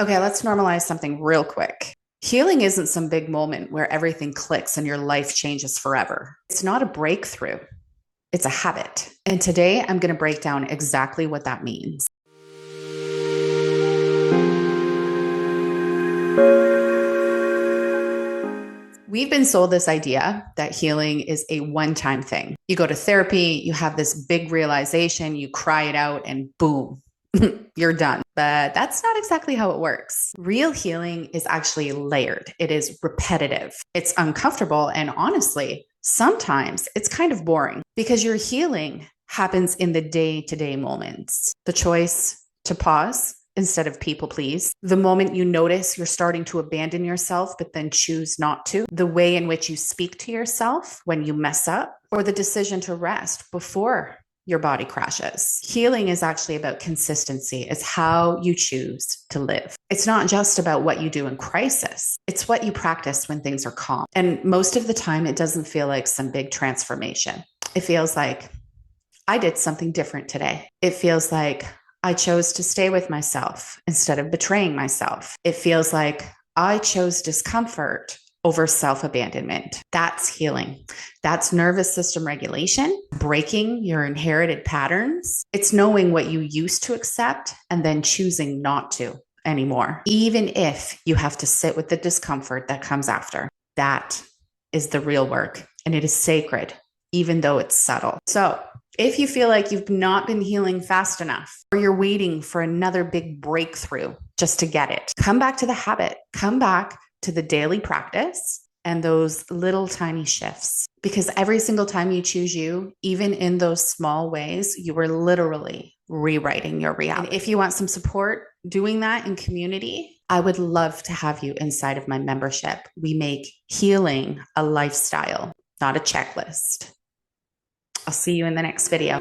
Okay, let's normalize something real quick. Healing isn't some big moment where everything clicks and your life changes forever. It's not a breakthrough, it's a habit. And today I'm going to break down exactly what that means. We've been sold this idea that healing is a one-time thing. You go to therapy, you have this big realization, you cry it out, and boom, you're done. But that's not exactly how it works. Real healing is actually layered, it is repetitive, it's uncomfortable, and honestly, sometimes it's kind of boring because your healing happens in the day to day moments. The choice to pause instead of people please, the moment you notice you're starting to abandon yourself, but then choose not to, the way in which you speak to yourself when you mess up, or the decision to rest before your body crashes. Healing is actually about consistency. It's how you choose to live. It's not just about what you do in crisis. It's what you practice when things are calm. And most of the time, it doesn't feel like some big transformation. It feels like I did something different today. It feels like I chose to stay with myself instead of betraying myself. It feels like I chose discomfort over self-abandonment. That's healing. That's nervous system regulation, breaking your inherited patterns. It's knowing what you used to accept and then choosing not to anymore, even if you have to sit with the discomfort that comes after. That is the real work, and it is sacred, even though it's subtle. So, if you feel like you've not been healing fast enough, or you're waiting for another big breakthrough just to get it, come back to the habit, come back to the daily practice and those little tiny shifts. Because every single time you choose you, even in those small ways, you are literally rewriting your reality. And if you want some support doing that in community, I would love to have you inside of my membership. We make healing a lifestyle, not a checklist. I'll see you in the next video.